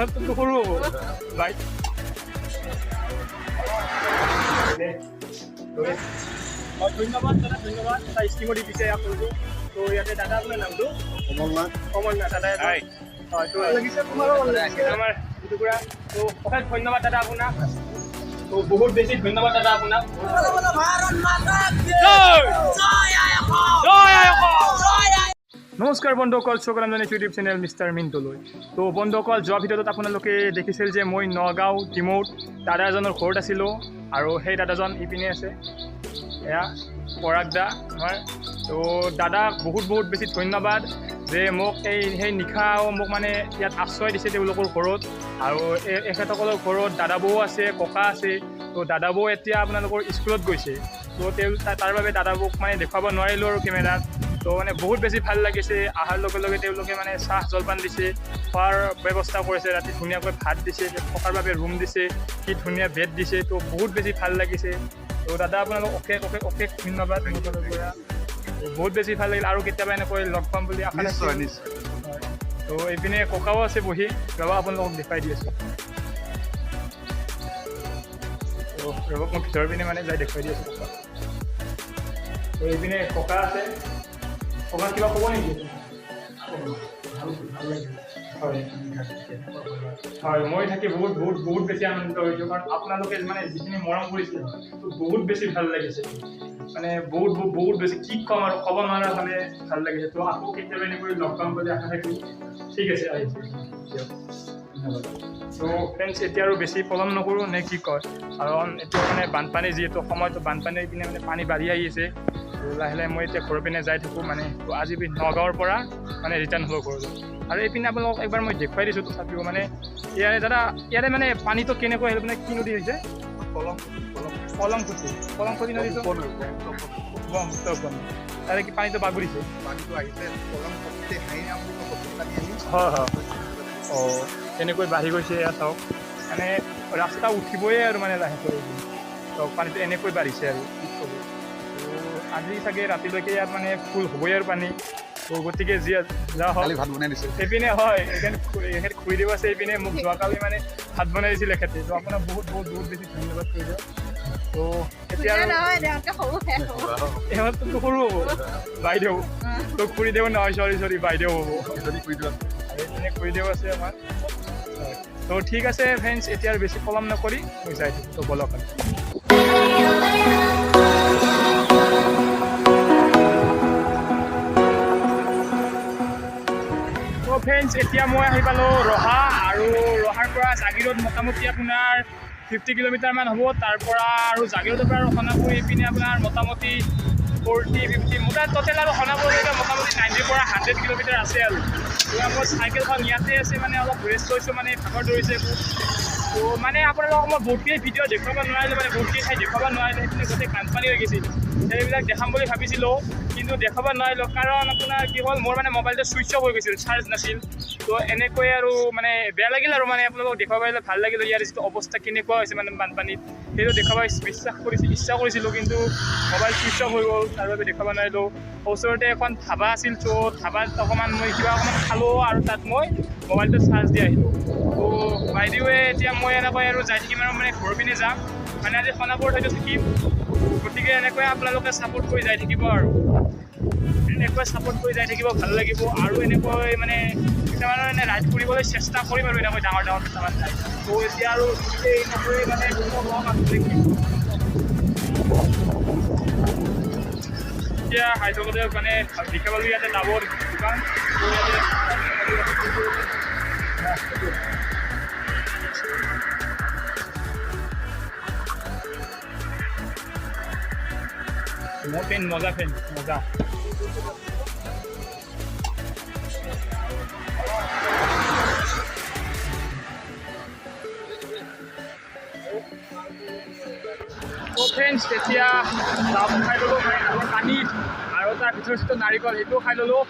ইহঁততো সৰু হ'ব বাইক ধন্যবাদ দাদা ধন্যবাদ এটা স্কিমো দি দিছে আপোনালোকে তো ইয়াতে দাদা আপোনাৰ নামটো কমলনাথ দাদা হয় তো লাগিছে তোমাৰো ভাল লাগিছে আমাৰ টুকুৰা তো অশেষ ধন্যবাদ দাদা আপোনাক তো বহুত বেছি ধন্যবাদ দাদা আপোনাক নমস্কাৰ বন্ধুসকল স্বাগতম জনাইছোঁ ইউটিউব চেনেল মিষ্টাৰ মিণ্টুলৈ তো বন্ধুসকল যোৱা ভিডিঅ'টোত আপোনালোকে দেখিছিল যে মই নগাঁও টিমৌত দাদা এজনৰ ঘৰত আছিলোঁ আৰু সেই দাদাজন ইপিনে আছে এয়া পৰাগ দা আমাৰ তো দাদাক বহুত বেছি ধন্যবাদ যে মোক সেই নিশাও মোক মানে ইয়াত আশ্ৰয় দিছে তেওঁলোকৰ ঘৰত আৰু এখেতসকলৰ ঘৰত দাদা বৌ আছে ককা আছে তো দাদা বৌ এতিয়া আপোনালোকৰ স্কুলত গৈছে তো তাৰ বাবে দাদা বৌক মানে দেখুৱাব নোৱাৰিলোঁ আৰু কেমেৰাত তো মানে বহুত বেছি ভাল লাগিছে অহাৰ লগে লগে তেওঁলোকে মানে চাহ জলপান দিছে খোৱাৰ ব্যৱস্থা কৰিছে ৰাতি ধুনীয়াকৈ ভাত দিছে থকাৰ বাবে ৰুম দিছে কি ধুনীয়া বেড দিছে তো বহুত বেছি ভাল লাগিছে তো দাদা আপোনালোক অশেষ ধন্যবাদ বহুত বেছি ভাল লাগিল আৰু কেতিয়াবা এনেকৈ লগ পাম বুলি আশা ৰাখিছোঁ তো এইপিনে ককাও আছে বহি ৰ'বা আপোনালোকক দেখুৱাই দি আছোঁ তো ৰ'বক মই ভিতৰৰ পিনে মানে যাই দেখুৱাই দি আছোঁ ককা তো এইপিনে ককা আছে ককা কিবা ক'ব নেকি হয় মই থাকি বহুত বেছি আনন্দিত হৈছোঁ কাৰণ আপোনালোকে মানে যিখিনি মৰম কৰিছে বহুত বেছি ভাল লাগিছে মানে বহুত বেছি কি ক'ম আৰু ক'ব নোৱাৰা মানে ভাল লাগিছে তো আকৌ কেতিয়াবা এনেকৈ লগ পাম বুলি আশা থাকিল ঠিক আছে আহিছোঁ ধন্যবাদ তো ফ্ৰেণ্ডছ এতিয়া আৰু বেছি পলম নকৰোঁ নে কি কয় কাৰণ এতিয়া মানে বানপানী যিহেতু সময়টো বানপানী পিনে মানে পানী বাঢ়ি আহিছে লাহে লাহে মই এতিয়া ঘৰৰ পিনে যাই থাকোঁ মানে তো আজি নগাঁৱৰ পৰা মানে ৰিটাৰ্ণ হ'ব ঘৰলৈ আৰু এইপিনে আপোনালোকক একবাৰ মই দেখুৱাই দিছোঁ তথাপিও মানে ইয়াৰে দাদা ইয়াৰে মানে পানীটো কেনেকৈ আহিলে মানে কি নদী হৈছে কলংপুতি নদীটো তাৰে কি পানীটো বাগৰিছে হয় অঁ কেনেকৈ বাঢ়ি গৈছে এয়া চাওক মানে ৰাস্তা উঠিবই আৰু মানে লাহেকৈ চাওক পানীটো এনেকৈ বাঢ়িছে আৰু কি ক'ব আজি চাগে ৰাতিলৈকে ইয়াত মানে ফুল হ'বই আৰু পানী তো গতিকে যি যা হয় ভাত বনাই দিছে সেইপিনে হয় এখেত খুৰি দিব আছে এইপিনে মোক যোৱাকালি মানে ভাত বনাই দিছিল এখেতে তো আপোনাক বহুত বেছি ধন্যবাদ কৰি দিয়ক তো এতিয়া ইহঁততো সৰু হ'ব বাইদেউ তো খুৰীদেউ নহয় চৰি বাইদেউ হ'ব এইপিনে খুৰীদেউ আছে আমাৰ তো ঠিক আছে ফ্ৰেণ্ডছ এতিয়া আৰু বেছি পলম নকৰি মই যাই থাকোঁ তো বলক ফ্ৰেণ্ডছ এতিয়া মই আহি পালোঁ ৰহা আৰু ৰহাৰ পৰা জাগিৰোড মোটামুটি আপোনাৰ 50 কিলোমিটাৰমান হ'ব তাৰ পৰা আৰু জাগিৰোডৰ পৰা আৰু সোণাপুৰ এইপিনে আপোনাৰ মোটামুটি 40-50 মোটা ট'টেল আৰু সোণাপুৰলৈকে মোটামুটি 90 পৰা 100 কিলোমিটাৰ আছে আৰু মোৰ চাইকেলখন ইয়াতে আছে মানে অলপ ৰেষ্ট লৈছোঁ মানে ভাগৰ ধৰিছে তো মানে আপোনালোকক মই বহুতকেই ভিডিঅ' দেখুৱাব নোৱাৰিলোঁ মানে বহুতকেই ঠাই দেখুৱাব নোৱাৰিলোঁ সেইখিনি গোটেই বানপানী হৈ গৈছিল সেইবিলাক দেখাম বুলি ভাবিছিলোঁ কিন্তু দেখাব নোৱাৰিলোঁ কাৰণ আপোনাৰ কি হ'ল মোৰ মানে মোবাইলটো ছুইচ অফ হৈ গৈছিল চাৰ্জ নাছিল তো এনেকৈ আৰু মানে বেয়া লাগিল আৰু মানে আপোনালোকক দেখুৱাব পাৰিলে ভাল লাগিল ইয়াৰ যিটো অৱস্থা কেনেকুৱা হৈছে মানে বানপানীত সেইটো দেখুৱাব ইচ্ছা কৰিছিলোঁ কিন্তু মোবাইল ছুইচ অফ হৈ গ'ল তাৰ বাবে দেখুৱাব নোৱাৰিলোঁ ওচৰতে এখন ধাবা আছিল তো ধাবাত অকণমান মই কিবা অকণমান খালোঁ আৰু তাত মই মোবাইলটো চাৰ্জ দি আহিলোঁ তো বাইদেৱে এতিয়া মই এনেকৈ আৰু যাই থাকিম আৰু মানে ঘৰৰ পিনে যাম মানে আজি সোণাপুৰত হয়তো থাকিম গতিকে এনেকৈ আপোনালোকে ছাপোৰ্ট কৰি যাই থাকিব আৰু এনেকৈ ছাপোৰ্ট কৰি যাই থাকিব ভাল লাগিব আৰু এনেকৈ মানে কিছুমানৰ এনে ৰাইড কৰিবলৈ চেষ্টা কৰিম আৰু এনেকৈ ডাঙৰ কিছুমান ঠাই তো এতিয়া আৰু এনেকৈ মানে এতিয়া হাইদৰাবাদত মানে দেখাবলৈ ইয়াতে ডাবৰ দোকান মোৰ ফেন মজা ফ্ৰেণ্ডছ তেতিয়া দাম খাই ল'লোঁ মানে পানী আৰু তাৰ ভিতৰত নাৰিকল সেইটোও খাই ল'লোঁ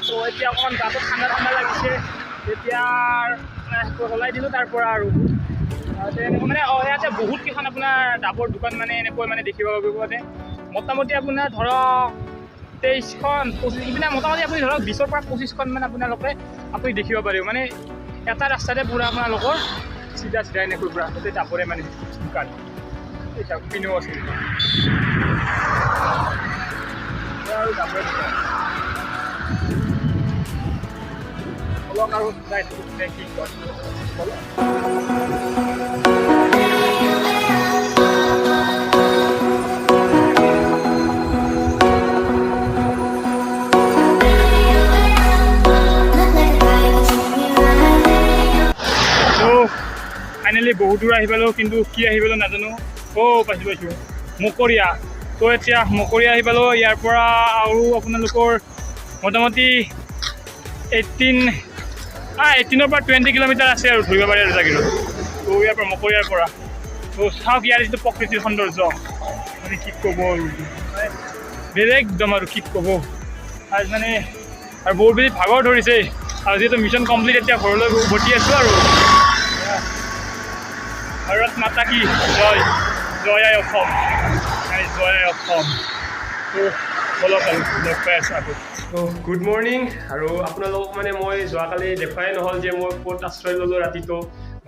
তো এতিয়া অকণমান গাটো ঠাণ্ডা লাগিছে তেতিয়া ওলাই দিলোঁ তাৰ পৰা আৰু তেনেকৈ মানে ইয়াতে বহুত কেইখন আপোনাৰ ডাবৰ দোকান মানে এনেকৈ মানে দেখিব পাৰিব মানে মোটামুটি আপোনাৰ ধৰক 23খন 25 ইপিনে মোটামুটি আপুনি ধৰক 20ৰ পৰা 25খন মানে আপোনালোকে আপুনি দেখিব পাৰিব মানে এটা ৰাস্তাতে পুৰা আপোনালোকৰ চিধা চিধা এনেকৈ পুৰা তাতে যাবৰে মানে দোকান এটা পিনেও আছে আৰু যাবৰে দোকান অলপ আৰু যাই থাকোঁ কি কয় ফাইনেলি বহুত দূৰ আহি পালোঁ কিন্তু কি আহি পালোঁ নাজানো পাইছোঁ মকৰীয়া তো এতিয়া মকৰীয়া আহি পালোঁ ইয়াৰ পৰা আৰু আপোনালোকৰ মোটামুটি 18-ৰ পৰা 20 কিলোমিটাৰ আছে আৰু ধৰিব পাৰি আৰু জাগিৰোড তো ইয়াৰ পৰা মকৰীয়াৰ পৰা তো চাওক ইয়াৰ যিটো প্ৰকৃতিৰ সৌন্দৰ্য মানে কি ক'ব বেলেগ একদম আৰু কি ক'ব আৰু মানে আৰু বহুত বেছি ভাগৰ ধৰিছে আৰু যিহেতু মিছন কমপ্লিট এতিয়া ঘৰলৈ উভতি আছোঁ আৰু ভাৰত মাতা কি জয় জয় আই অসম জয় আই অসম তো বলক আৰু লগ পাই আছোঁ আকৌ তো গুড মৰ্ণিং আৰু আপোনালোকক মানে মই যোৱাকালি দেখুৱাই নহ'ল যে মই ক'ত আশ্ৰয় ল'লোঁ ৰাতিটো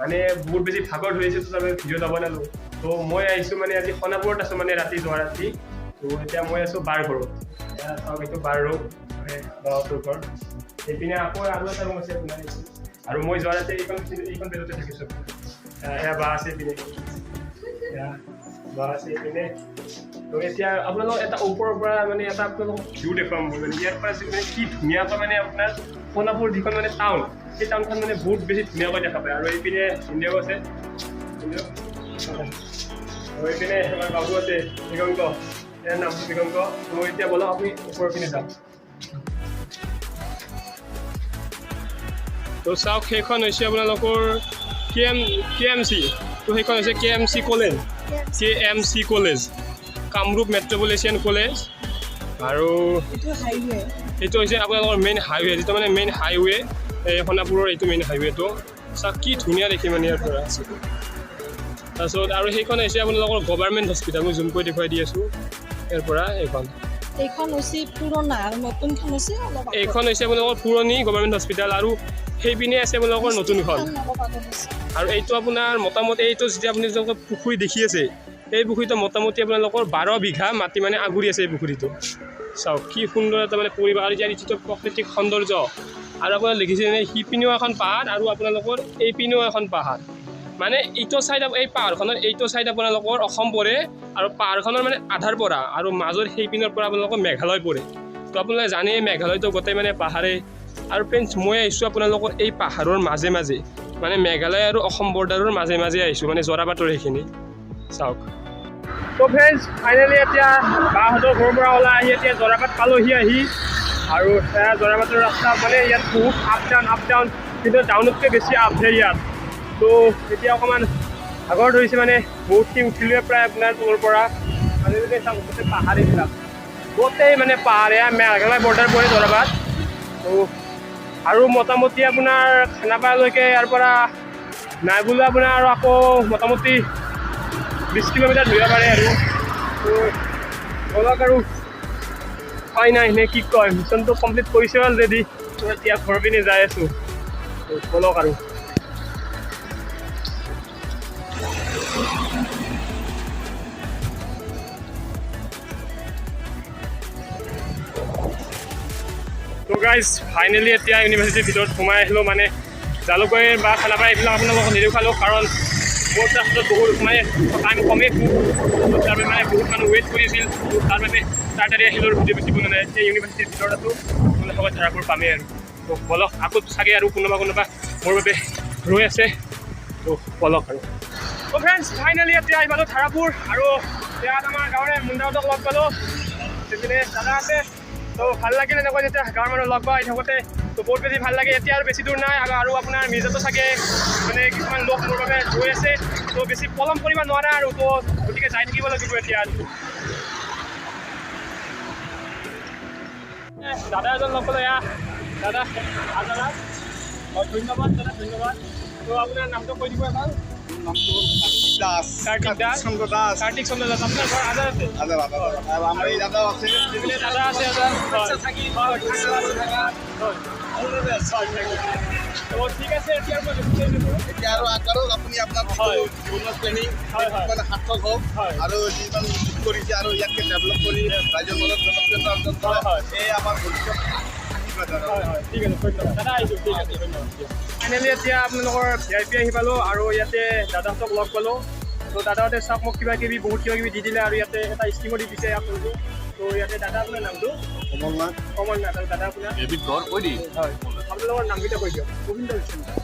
মানে বহুত বেছি ভাগৰ ধৰিছে তো আমি ভিডিঅ' নবনালোঁ তো মই আহিছোঁ মানে আজি সোণাপুৰত আছোঁ মানে ৰাতি যোৱা ৰাতি তো এতিয়া মই আছোঁ বাৰ ঘৰত চাওক এইটো বাৰ ৰুম মানে বাহঁতৰ ঘৰ এইপিনে আকৌ আৰু এটা ৰুম আছে আপোনাৰ আৰু মই যোৱা ৰাতি এইখন বেডতে থাকিছোঁ এয়া বা আছে এইপিনে বা আছে এইপিনে তো এতিয়া আপোনালোক এটা ওপৰৰ পৰা মানে এটা আপোনালোকক ভিউ দেখুৱাম মই মানে ইয়াৰ পৰা মানে কি ধুনীয়াকৈ মানে আপোনাৰ সোণাপুৰ যিখন মানে টাউন সেই টাউনখন মানে বহুত বেছি ধুনীয়াকৈ দেখা পায় আৰু এইপিনে ভিডিঅ' আছে আৰু এইপিনে আমাৰ বাবু আছে দিগন্ত ইয়াৰ নামটো দিগন্ত তো এতিয়া বলক আপুনি ওপৰৰ পিনে যাওক তো চাওক সেইখন হৈছে আপোনালোকৰ KMC তো সেইখন হৈছে KMC কলেজ কামৰূপ মেট্ৰপলিটিয়ান কলেজ আৰু এইটো হৈছে আপোনালোকৰ মেইন হাইৱে যিটো মানে মেইন হাইৱে সোণাপুৰৰ এইটো মেইন হাইৱেটো চাওক কি ধুনীয়া দেখি মানে ইয়াৰ পৰা আছে তাৰপিছত আৰু সেইখন হৈছে আপোনালোকৰ গভৰ্ণমেণ্ট হস্পিটেল মই জুম কৰি দেখুৱাই দি আছোঁ ইয়াৰ পৰা এইখন হৈছে পুৰণা আৰু নতুনখন হৈছে এইখন হৈছে আপোনালোকৰ পুৰণি গভৰ্ণমেণ্ট হস্পিটেল আৰু সেইপিনে আছে আপোনালোকৰ নতুনখন আৰু এইটো আপোনাৰ মোটামুটি এইটো যেতিয়া আপুনি যেনেকৈ পুখুৰী দেখি আছে এই পুখুৰীটো মোটামুটি আপোনালোকৰ 12 বিঘা মাটি মানে আগুৰি আছে এই পুখুৰীটো চাওক কি সুন্দৰ এটা মানে পৰিৱেশ আৰু ইয়াৰ যিটো প্ৰাকৃতিক সৌন্দৰ্য আৰু আপোনাৰ দেখিছে সিপিনেও এখন পাহাৰ আৰু আপোনালোকৰ এইপিনেও এখন পাহাৰ মানে এইটো চাইড এই পাহাৰখনৰ এইটো চাইড আপোনালোকৰ অসম পৰে আৰু পাহাৰখনৰ মানে আধাৰ পৰা আৰু মাজৰ সেইপিনৰ পৰা আপোনালোকৰ মেঘালয় পৰে তো আপোনালোকে জানে মেঘালয়টো গোটেই মানে পাহাৰে আৰু ফ্ৰেণ্ডছ মই আহিছোঁ আপোনালোকৰ এই পাহাৰৰ মাজে মাজে মানে মেঘালয় আৰু অসম বৰ্ডাৰৰ মাজে মাজে আহিছোঁ মানে জৰাবাটৰ সেইখিনি চাওক তো ফ্ৰেণ্ডছ ফাইনেলি এতিয়া বাহঁতৰ ঘৰৰ পৰা ওলাই আহি এতিয়া জৰাবাট পালোহি আহি আৰু জৰাবাটৰ ৰাস্তা মানে ইয়াত বহুত আপ ডাউন কিন্তু ডাউনতকৈ বেছি আপহে ইয়াত তো এতিয়া অকণমান ভাগৰ ধৰিছে মানে বহুতখিনি উঠিলোৱে প্ৰায় আপোনাৰ তলৰ পৰা মানে চাওক গোটেই পাহাৰ এইবিলাক গোটেই মানে পাহাৰ এয়া মেঘালয় বৰ্ডাৰ পৰে জৰাবাট তো আৰু মোটামুটি আপোনাৰ খানাপাৰালৈকে ইয়াৰ পৰা নাই বোলো আপোনাৰ আৰু আকৌ মোটামুটি 20 কিলোমিটাৰ ধৰিব পাৰে আৰু তো বলক আৰু উপায় নাই নে কি কয় মিছনটো কমপ্লিট কৰিছে অলৰেডি তো এতিয়া ঘৰৰ পিনে যাই আছোঁ তো বলক আৰু তো গাইজ ফাইনেলি এতিয়া ইউনিভাৰ্চিটিৰ ভিতৰত সোমাই আহিলোঁ মানে জালুকবাৰী বা খানাপাৰা এইবিলাক আপোনালোকক নেদেখুৱালোঁ কাৰণ বহুত ৰাস্তাত বহুত মানে টাইম কমেই তাৰবাবে মানে বহুত মানুহ ৱেইট কৰিছিল তাৰ বাবে তাড়াতাড়ি আহিলোঁ আৰু ভিডিঅ' বেছি বনালে এতিয়া ইউনিভাৰ্চিটিৰ ভিতৰত আছোঁ সকলোৱে ধাৰাপুৰ পামেই আৰু তো বলক আকৌ চাগে আৰু কোনোবা মোৰ বাবে ৰৈ আছে তো বলক আৰু তো ফ্ৰেণ্ডছ ফাইনেলি এতিয়া আহি পালোঁ ধাৰাপুৰ আৰু ইয়াত আমাৰ গাঁৱৰে মুণ্ডাহঁতক লগ পালোঁ সেইপিনে দাদা আছে তো ভাল লাগিল এনেকৈ যেতিয়া গাঁৱৰ মানুহ লগ পাই থাকোঁতে তো বহুত বেছি ভাল লাগে এতিয়া আৰু বেছি দূৰ নাই আৰু আপোনাৰ মিৰ্জাটো চাগে মানে কিছুমান লোক মোৰ বাবে ৰৈ আছে তো বেছি পলম কৰিব নোৱাৰা আৰু তো গতিকে যাই থাকিব লাগিব এতিয়া দাদা এজন লগ পালোঁ এয়া দাদা দাদা ধন্যবাদ দাদা ধন্যবাদ তো আপোনাৰ নামটো কৈ দিব এবাৰ কাৰ্তিক চন্দ্ৰ দাস আপোনাৰ ঘৰ আজাৰ আছে আমার এই দাদাও আছে দাদা আছে তো ঠিক আছে এতিয়া মই দেখুৱাই দিলোঁ এতিয়া আৰু আগবাঢ়ক আপুনি আপোনাৰ হয়। জীৱনৰ প্লেনিং হয়, হয়। মানে সাৰ্থক হওক হয়। আৰু যিমান কৰিছে আৰু ইয়াতকৈ ডেভেলপ কৰি ৰাইজৰ মাজত জনপ্ৰিয়তা অৰ্জন কৰে হয়, হয়। এই আমাৰ ভৱিষ্যত আশীৰ্বাদ আৰু। হয় হয় ঠিক আছে ধন্যবাদ দাদা আহিছোঁ ঠিক আছে ধন্যবাদ ফাইনেলি এতিয়া আপোনালোকৰ VIP আহি পালোঁ আৰু ইয়াতে দাদাহঁতক লগ পালোঁ তো দাদাহঁতে চাওক মোক কিবা কিবি বহুত কিবা কিবি দি দিলে আৰু ইয়াতে এটা স্কিমো দি দিছে আপোনালোকে তো ইয়াতে দাদা আপোনাৰ নামটো কমলনাথ কমলনাথ আৰু দাদা আপোনাৰ এবিধ ঘৰ কৈ দি হয় আপোনালোকৰ নামকেইটা কৈ দিয়ক গোবিন্দ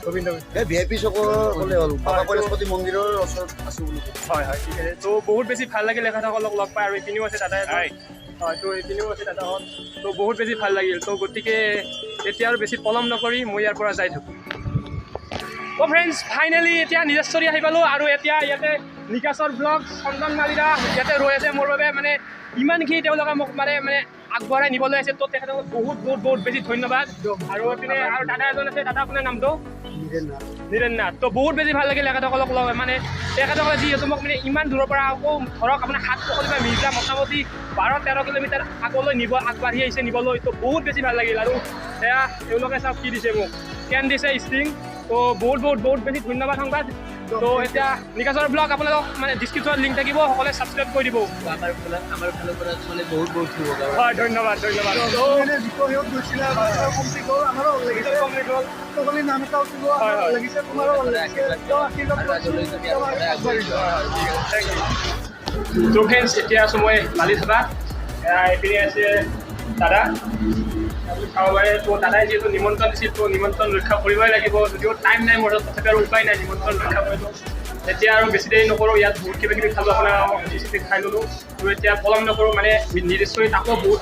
গোবিন্দ এই VIP চকৰ হ'লে হ'ল বাবা বৃহস্পতি মন্দিৰৰ ওচৰত আছোঁ বুলি হয় হয় ঠিক আছে তো বহুত বেছি ভাল লাগিল এখেতসকলক লগ পাই আৰু এইপিনিও আছে দাদা হয় তো এইপিনিও আছে দাদাহঁত তো বহুত বেছি ভাল লাগিল তো গতিকে এতিয়া আৰু বেছি পলম নকৰি মই ইয়াৰ পৰা যাই থাকোঁ তো ফ্ৰেণ্ডছ ফাইনেলি এতিয়া নিজেশ্বৰী আহি পালোঁ আৰু এতিয়া ইয়াতে নিকাছৰ ব্লগ চন্দন মালিৰা ইয়াতে ৰৈ আছে মোৰ বাবে মানে ইমানখিনি তেওঁলোকে মোক মানে আগবঢ়াই নিবলৈ আছে তো তেখেতসকলক বহুত বহুত বহুত বেছি ধন্যবাদ আৰু এইপিনে আৰু দাদা এজন আছে দাদা আপোনাৰ নামটো নীৰেণ নাথ তো বহুত বেছি ভাল লাগিল এখেতসকলক লগ মানে তেখেতসকলে যিহেতু মোক মানে ইমান দূৰৰ পৰা আকৌ ধৰক আপোনাৰ সাতপখালি বা মিৰ্জা মোটামুটি 12-13 কিলোমিটাৰ আগলৈ নিব আগবাঢ়ি আহিছে নিবলৈ তো বহুত বেছি ভাল লাগিল আৰু সেয়া তেওঁলোকে চাওক কি দিছে মোক কেন দিছে ষ্ট্ৰিং তো বহুত বেছি ধন্যবাদ সংবাদ তো এতিয়া নিকাছৰ ব্লগ আপোনালোক মানে ডিছক্ৰিপশ্যনত লিংক থাকিব সকলোৱে ছাবস্ক্ৰাইব কৰি দিব আমাৰ ফালৰ পৰা মানে বহুত শুভকামনা হয় ধন্যবাদ তো ফ্ৰেণ্ডছ এতিয়া আছোঁ মই লালি ধাবা এইপিনে আছে দাদা চাব পাৰে তো দাদাই যিহেতু নিমন্ত্ৰণ দিছিল তো নিমন্ত্ৰণ ৰক্ষা কৰিবই লাগিব যদিও টাইম নাই মোৰ তথাপি আৰু উপায় নাই নিমন্ত্ৰণ ৰক্ষা কৰিব এতিয়া আৰু বেছি দেৰি নকৰোঁ ইয়াত বহুত কিবা কিবি খালোঁ আপোনাৰ খাই ল'লোঁ তো এতিয়া পলম নকৰোঁ মানে নিৰ্দিষ্টকৈ আকৌ বহুত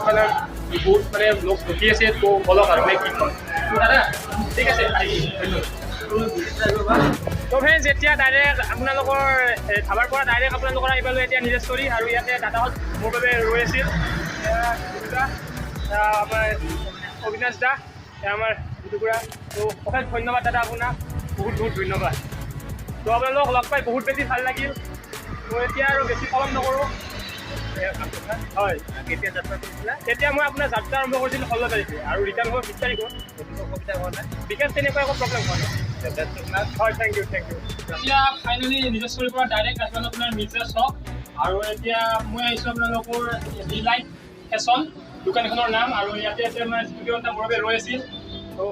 মানে লোক ৰখি আছে তো বলক আৰু মানে কি কম তো দাদা ঠিক আছে তো ফ্ৰেণ্ডছ এতিয়া ডাইৰেক্ট আপোনালোকৰ ধাবাৰ পৰা ডাইৰেক্ট আপোনালোকৰ আহি পালোঁ এতিয়া নিজেশ্বৰী আৰু ইয়াতে দাদাহঁত মোৰ বাবে ৰৈ আছিল আমাৰ অবিনাশ দা আমাৰ টুকুৰা তো অশেষ ধন্যবাদ দাদা আপোনাক বহুত ধন্যবাদ তো আপোনালোকক লগ পাই বহুত বেছি ভাল লাগিল তো এতিয়া আৰু বেছি পলম নকৰোঁ হয় কেতিয়া যাত্ৰা কৰিছিলা তেতিয়া মই আপোনাৰ যাত্ৰা আৰম্ভ কৰিছিলোঁ 16 তাৰিখে আৰু ৰিটাৰ্ণ হ'ব 20 তাৰিখত অসুবিধা হোৱা নাই বিশেষ তেনেকুৱা একো প্ৰব্লেম হোৱা নাই হয় থেংক ইউ এতিয়া ফাইনেলি নিজেশ্বৰীৰ পৰা ডাইৰেক্ট আহিব আপোনাৰ মিৰ্জা শ্বপ আৰু এতিয়া মই আহিছোঁ আপোনালোকৰ ডিলাইট ফেশ্বন দোকানখনৰ নাম আৰু ইয়াতে আছে আমাৰ ষ্টুডিঅ' এটা মোৰ বাবে ৰৈ আছিল তো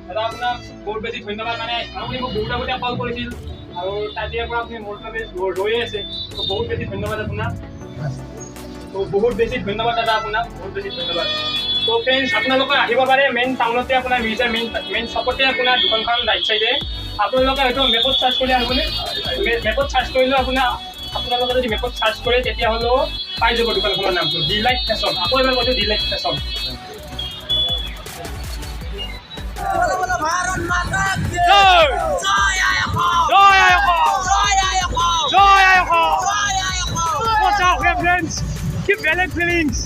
দাদা আপোনাক বহুত বেছি ধন্যবাদ মানে আপুনি মোক বহুত আগতে কল কৰিছিল আৰু তেতিয়াৰ পৰা আপুনি মোৰ বাবে ৰৈয়ে আছে তো বহুত বেছি ধন্যবাদ আপোনাক তো বহুত বেছি ধন্যবাদ দাদা আপোনাক বহুত বেছি ধন্যবাদ তো ফ্ৰেণ্ডছ আপোনালোকে আহিব পাৰে মেইন টাউনতে আপোনাৰ মিৰ্জাৰ মেইন শ্বপতে আপোনাৰ দোকানখন ৰাইট চাইডে আপোনালোকে হয়তো মেপত চাৰ্চ কৰিলে আহিবনে মেপত চাৰ্চ কৰিলেও আপোনালোকে যদি মেপত চাৰ্চ কৰে তেতিয়াহ'লেও পাই যাব দোকানখনৰ নামটো ডিলাইট ফেশ্বন আকৌ এবাৰ কৈছোঁ delight fashion Keep better feelings.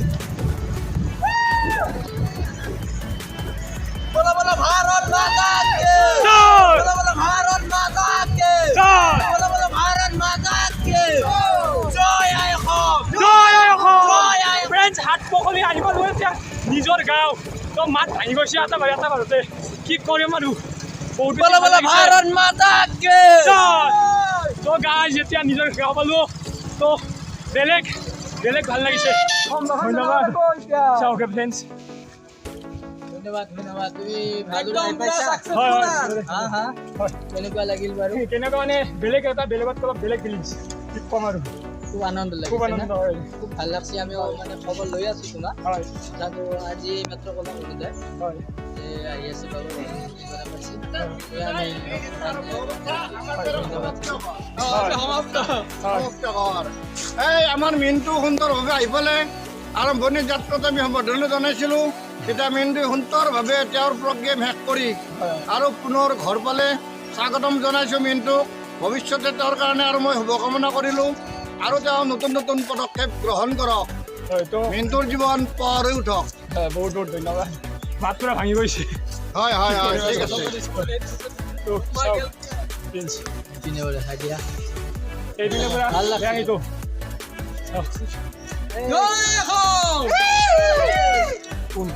बोला बोला भारत माता की Joy! बोला बोला भारत माता की Joy! बोला बोला भारत माता की জয় আই অসম জয় আই অসম! জয় আই অসম! Friends, সাতপখালি আহিব লৈছে নিজৰ গাঁও তো মাত ভাঙি গৈছে এটা বাৰতে কি কৰিম আৰু বহুত বেছি बोला ভাল बोला লাগিছে। भारत माता की জয়! তো গাইজ যেতিয়া নিজৰ গাঁও পালোঁ তো বেলেগ ভাল লাগিছে ধন্যবাদ চাওক ফ্ৰেণ্ডছ ধন্যবাদ তুমি ভালদৰে পাইছা হয় কেনেকুৱা লাগিল বাৰু কেনেকুৱা মানে বেলেগতকৈ অলপ বেলেগ ফিলিংছ কি ক'ম আৰু খুব আনন্দ খুব লাগিছে আনন্দ হয় খুব ভাল লাগছে আমি মানে খবৰ লৈ আছো তোমাক হয় তাতো আজি মাত্ৰ ক'ব শুনিলে হয় আহি আছে বাৰু ধন্যবাদ এই আমাৰ মিনটো সুন্দৰভাৱে আহি পালে আৰম্ভণি যাত্ৰাত আমি সম্বৰ্ধনা জনাইছিলোঁ তেতিয়া মিনটো সুন্দৰভাৱে তেওঁৰ প্ৰগ্ৰেম শেষ কৰি আৰু পুনৰ ঘৰ পালে স্বাগতম জনাইছোঁ মিনটোক ভৱিষ্যতে তেওঁৰ কাৰণে আৰু মই শুভকামনা কৰিলোঁ আৰু তেওঁ নতুন পদক্ষেপ গ্ৰহণ কৰক হয় তো মিনটোৰ জীৱন পৰ হৈ উঠক বহুত ধন্যবাদ মাত পুৰা ভাঙি গৈছে হয় ঠিক আছে তো চাওক প্ৰিন্স ধন্যবাদ হাজিয়া এইপিনে পুৰা ভাল লাগছে। ভাঙিতো চাওক জয় অসম কোন